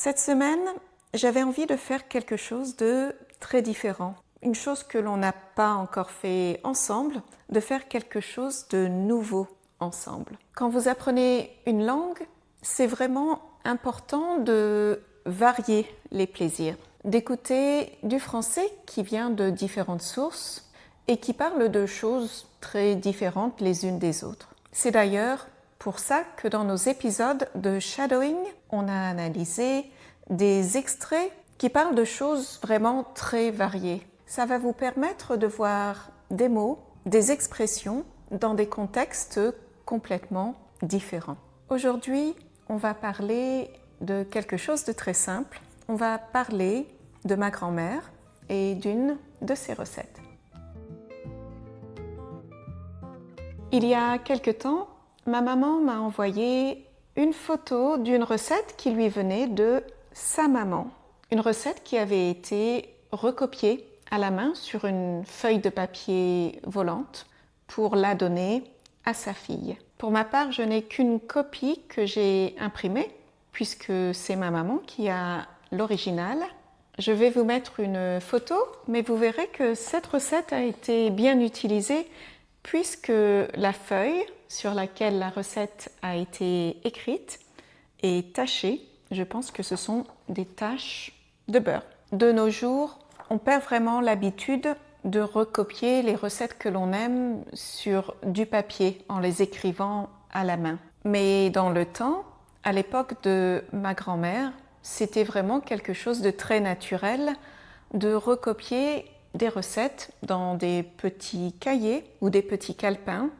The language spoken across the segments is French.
Cette semaine, j'avais envie de faire quelque chose de très différent. Une chose que l'on n'a pas encore fait ensemble, de faire quelque chose de nouveau ensemble. Quand vous apprenez une langue, c'est vraiment important de varier les plaisirs, d'écouter du français qui vient de différentes sources et qui parle de choses très différentes les unes des autres. C'est d'ailleurs pour ça que dans nos épisodes de shadowing, on a analysé des extraits qui parlent de choses vraiment très variées. Ça va vous permettre de voir des mots, des expressions dans des contextes complètement différents. Aujourd'hui, on va parler de quelque chose de très simple. On va parler de ma grand-mère et d'une de ses recettes. Il y a quelque temps, ma maman m'a envoyé une photo d'une recette qui lui venait de sa maman. Une recette qui avait été recopiée à la main sur une feuille de papier volante pour la donner à sa fille. Pour ma part, je n'ai qu'une copie que j'ai imprimée puisque c'est ma maman qui a l'original. Je vais vous mettre une photo, mais vous verrez que cette recette a été bien utilisée puisque la feuille sur laquelle la recette a été écrite est tachée. Je pense que ce sont des taches de beurre. De nos jours, on perd vraiment l'habitude de recopier les recettes que l'on aime sur du papier en les écrivant à la main. Mais dans le temps, à l'époque de ma grand-mère, c'était vraiment quelque chose de très naturel de recopier des recettes dans des petits cahiers ou des petits calepins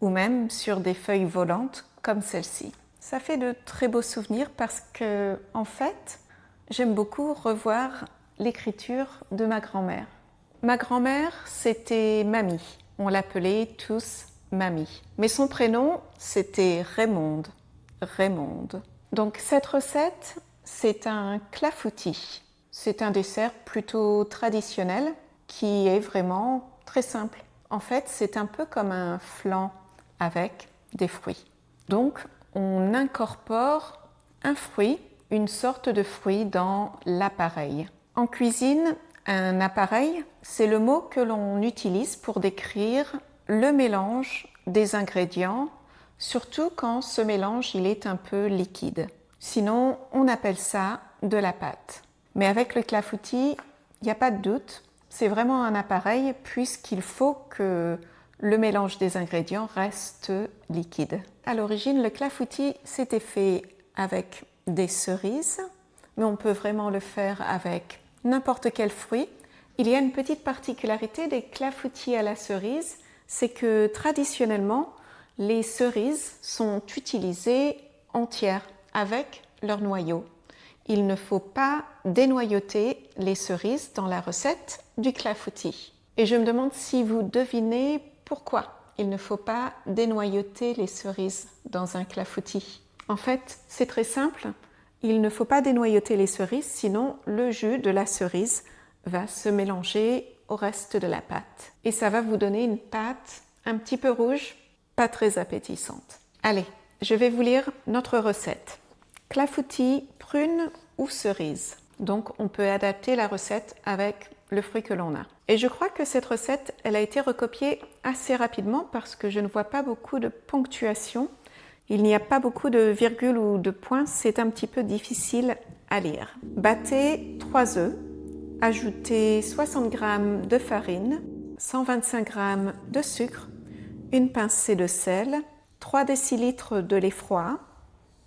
ou même sur des feuilles volantes comme celle-ci. Ça fait de très beaux souvenirs parce que, en fait, j'aime beaucoup revoir l'écriture de ma grand-mère. Ma grand-mère, c'était Mamie. On l'appelait tous Mamie. Mais son prénom, c'était Raymonde. Raymonde. Donc cette recette, c'est un clafoutis. C'est un dessert plutôt traditionnel qui est vraiment très simple. En fait, c'est un peu comme un flan avec des fruits. Donc, on incorpore un fruit, une sorte de fruit dans l'appareil. En cuisine, un appareil, c'est le mot que l'on utilise pour décrire le mélange des ingrédients, surtout quand ce mélange il est un peu liquide. Sinon, on appelle ça de la pâte. Mais avec le clafoutis, il n'y a pas de doute, c'est vraiment un appareil puisqu'il faut que le mélange des ingrédients reste liquide. À l'origine, le clafoutis s'était fait avec des cerises, mais on peut vraiment le faire avec n'importe quel fruit. Il y a une petite particularité des clafoutis à la cerise, c'est que traditionnellement, les cerises sont utilisées entières avec leur noyau. Il ne faut pas dénoyauter les cerises dans la recette du clafoutis. Et je me demande si vous devinez pourquoi il ne faut pas dénoyauter les cerises dans un clafoutis. En fait, c'est très simple. Il ne faut pas dénoyauter les cerises, sinon le jus de la cerise va se mélanger au reste de la pâte. Et ça va vous donner une pâte un petit peu rouge, pas très appétissante. Allez, je vais vous lire notre recette. Clafoutis, prunes ou cerises. Donc, on peut adapter la recette avec le fruit que l'on a. Et je crois que cette recette, elle a été recopiée assez rapidement parce que je ne vois pas beaucoup de ponctuation. Il n'y a pas beaucoup de virgules ou de points, c'est un petit peu difficile à lire. Battez 3 œufs, ajoutez 60 g de farine, 125 g de sucre, une pincée de sel, 3 décilitres de lait froid.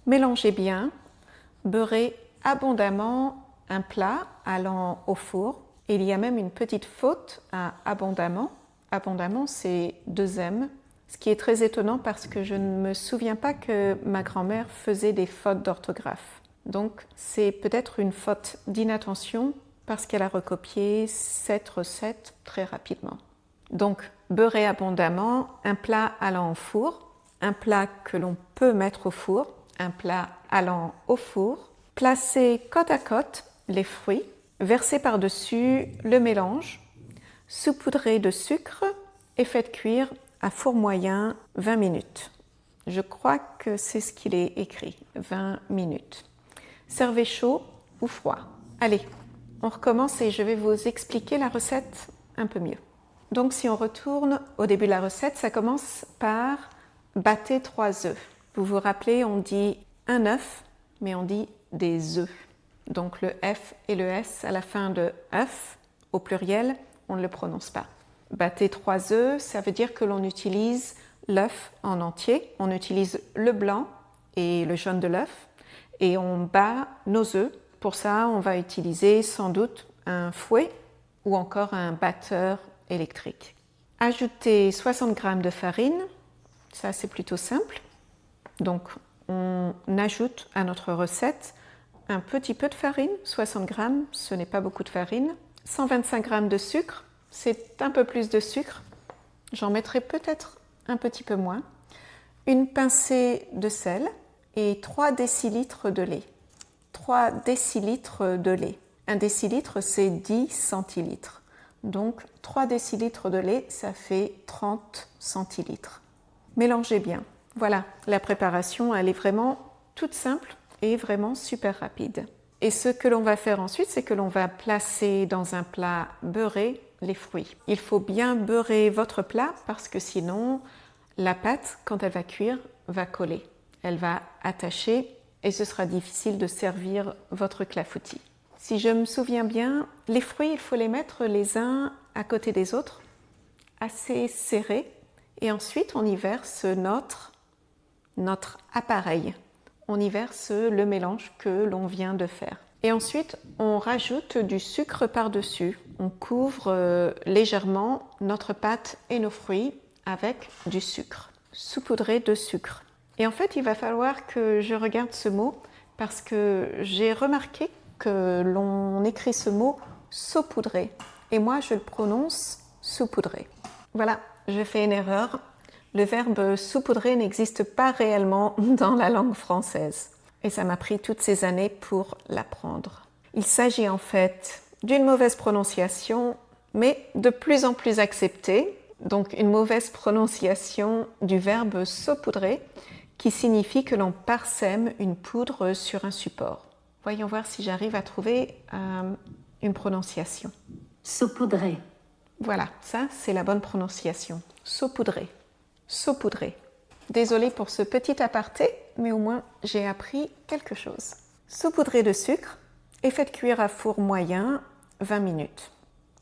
Mélangez bien, beurrez abondamment un plat allant au four. Il y a même une petite faute à abondamment. Abondamment, c'est 2 M, ce qui est très étonnant parce que je ne me souviens pas que ma grand-mère faisait des fautes d'orthographe. Donc, c'est peut-être une faute d'inattention parce qu'elle a recopié cette recette très rapidement. Donc, beurrez abondamment, un plat allant au four, un plat que l'on peut mettre au four, un plat allant au four. Placez côte à côte les fruits, versez par-dessus le mélange, saupoudrez de sucre et faites cuire à four moyen 20 minutes. Je crois que c'est ce qu'il est écrit, 20 minutes. Servez chaud ou froid. Allez, on recommence et je vais vous expliquer la recette un peu mieux. Donc si on retourne au début de la recette, ça commence par battez 3 œufs. Vous vous rappelez, on dit un œuf, mais on dit des œufs. Donc le F et le S à la fin de œuf, au pluriel, on ne le prononce pas. Battez 3 œufs, ça veut dire que l'on utilise l'œuf en entier. On utilise le blanc et le jaune de l'œuf et on bat nos œufs. Pour ça, on va utiliser sans doute un fouet ou encore un batteur électrique. Ajoutez 60 g de farine, ça c'est plutôt simple. Donc on ajoute à notre recette un petit peu de farine, 60 g, ce n'est pas beaucoup de farine. 125 g de sucre, c'est un peu plus de sucre. J'en mettrai peut-être un petit peu moins. Une pincée de sel et 3 décilitres de lait. 3 décilitres de lait. 1 décilitre, c'est 10 centilitres. Donc 3 décilitres de lait, ça fait 30 centilitres. Mélangez bien. Voilà, la préparation, elle est vraiment toute simple et vraiment super rapide. Et ce que l'on va faire ensuite, c'est que l'on va placer dans un plat beurré les fruits. Il faut bien beurrer votre plat parce que sinon, la pâte, quand elle va cuire, va coller. Elle va attacher et ce sera difficile de servir votre clafoutis. Si je me souviens bien, les fruits, il faut les mettre les uns à côté des autres, assez serrés. Et ensuite, on y verse notre appareil. On y verse le mélange que l'on vient de faire. Et ensuite, on rajoute du sucre par-dessus. On couvre légèrement notre pâte et nos fruits avec du sucre, saupoudré de sucre. Et en fait, il va falloir que je regarde ce mot parce que j'ai remarqué que l'on écrit ce mot saupoudré. Et moi, je le prononce saupoudré. Voilà, j'ai fait une erreur. Le verbe saupoudrer n'existe pas réellement dans la langue française. Et ça m'a pris toutes ces années pour l'apprendre. Il s'agit en fait d'une mauvaise prononciation, mais de plus en plus acceptée. Donc une mauvaise prononciation du verbe saupoudrer, qui signifie que l'on parsème une poudre sur un support. Voyons voir si j'arrive à trouver une prononciation. Saupoudrer. Voilà, ça c'est la bonne prononciation. Saupoudrer. Saupoudrer. Désolée pour ce petit aparté, mais au moins j'ai appris quelque chose. Saupoudrer de sucre et faites cuire à four moyen 20 minutes.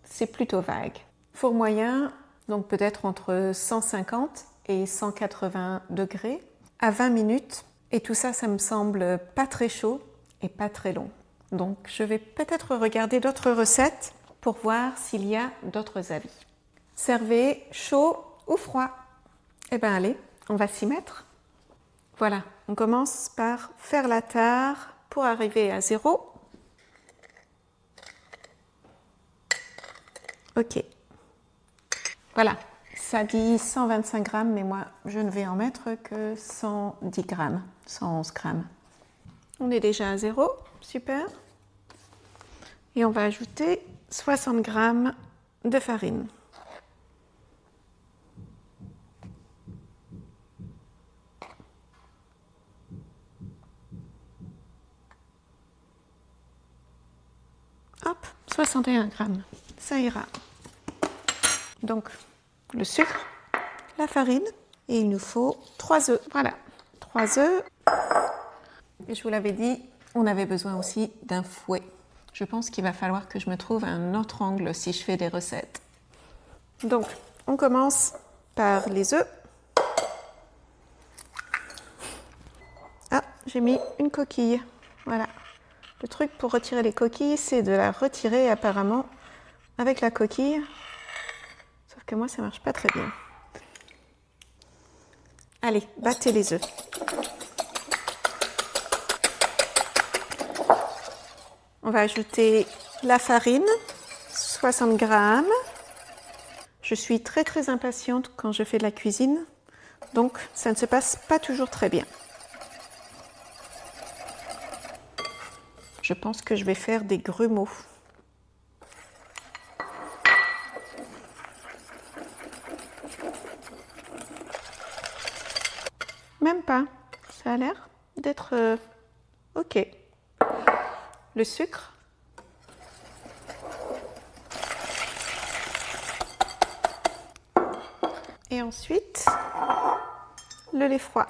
C'est plutôt vague. Four moyen, donc peut-être entre 150 et 180 degrés à 20 minutes. Et tout ça, ça me semble pas très chaud et pas très long. Donc je vais peut-être regarder d'autres recettes pour voir s'il y a d'autres avis. Servez chaud ou froid. Eh bien allez, on va s'y mettre. Voilà, on commence par faire la tare pour arriver à 0. Ok. Voilà, ça dit 125 grammes, mais moi je ne vais en mettre que 110 grammes, 111 grammes. On est déjà à 0, super. Et on va ajouter 60 grammes de farine. Hop, 61 grammes, ça ira. Donc, le sucre, la farine, et il nous faut 3 œufs. Voilà, 3 œufs. Et je vous l'avais dit, on avait besoin aussi d'un fouet. Je pense qu'il va falloir que je me trouve un autre angle si je fais des recettes. Donc, on commence par les œufs. Ah, j'ai mis une coquille. Voilà. Le truc pour retirer les coquilles, c'est de la retirer apparemment avec la coquille. Sauf que moi, ça marche pas très bien. Allez, battez les œufs. On va ajouter la farine, 60 grammes. Je suis très très impatiente quand je fais de la cuisine, donc ça ne se passe pas toujours très bien. Je pense que je vais faire des grumeaux. Même pas, ça a l'air d'être OK. le sucre. Et ensuite, le lait froid.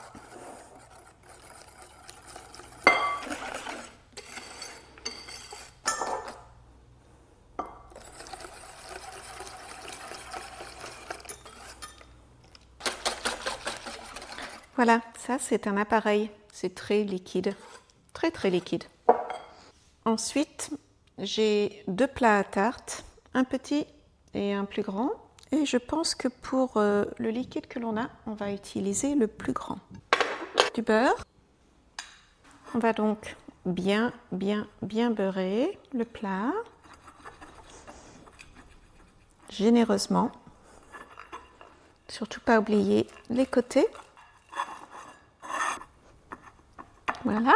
Voilà, ça c'est un appareil, c'est très liquide, très très liquide. Ensuite, j'ai 2 plats à tarte, un petit et un plus grand. Et je pense que pour le liquide que l'on a, on va utiliser le plus grand. Du beurre. On va donc bien beurrer le plat, généreusement. Surtout pas oublier les côtés. Voilà.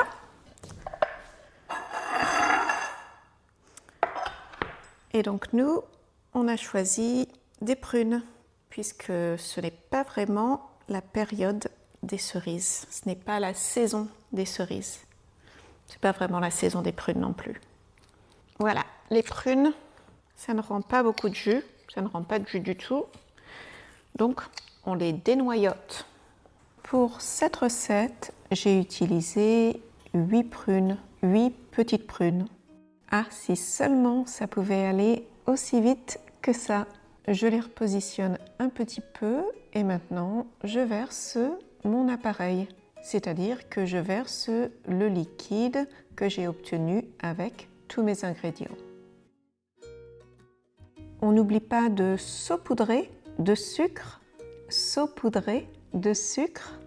Et donc nous, on a choisi des prunes, puisque ce n'est pas vraiment la période des cerises. Ce n'est pas la saison des cerises. Ce n'est pas vraiment la saison des prunes non plus. Voilà, les prunes, ça ne rend pas beaucoup de jus. Ça ne rend pas de jus du tout. Donc, on les dénoyote. Pour cette recette, j'ai utilisé 8 prunes, 8 petites prunes. Ah, si seulement ça pouvait aller aussi vite que ça. Je les repositionne un petit peu et maintenant je verse mon appareil. C'est-à-dire que je verse le liquide que j'ai obtenu avec tous mes ingrédients. On n'oublie pas de saupoudrer de sucre, saupoudrer de sucre.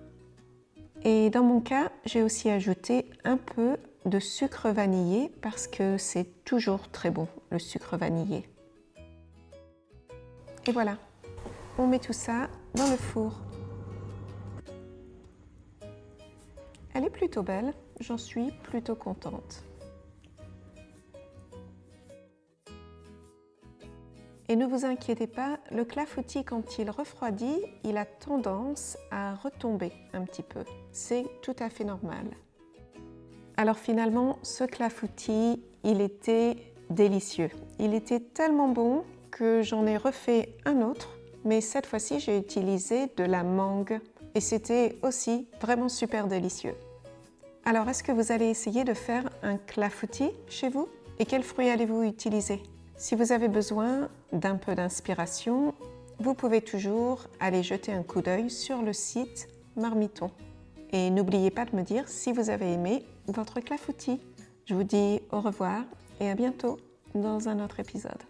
Et dans mon cas, j'ai aussi ajouté un peu de sucre vanillé parce que c'est toujours très bon, le sucre vanillé. Et voilà, on met tout ça dans le four. Elle est plutôt belle, j'en suis plutôt contente. Et ne vous inquiétez pas, le clafoutis, quand il refroidit, il a tendance à retomber un petit peu. C'est tout à fait normal. Alors finalement, ce clafoutis, il était délicieux. Il était tellement bon que j'en ai refait un autre, mais cette fois-ci, j'ai utilisé de la mangue. Et c'était aussi vraiment super délicieux. Alors, est-ce que vous allez essayer de faire un clafoutis chez vous? Et quels fruits allez-vous utiliser? Si vous avez besoin d'un peu d'inspiration, vous pouvez toujours aller jeter un coup d'œil sur le site Marmiton. Et n'oubliez pas de me dire si vous avez aimé votre clafoutis. Je vous dis au revoir et à bientôt dans un autre épisode.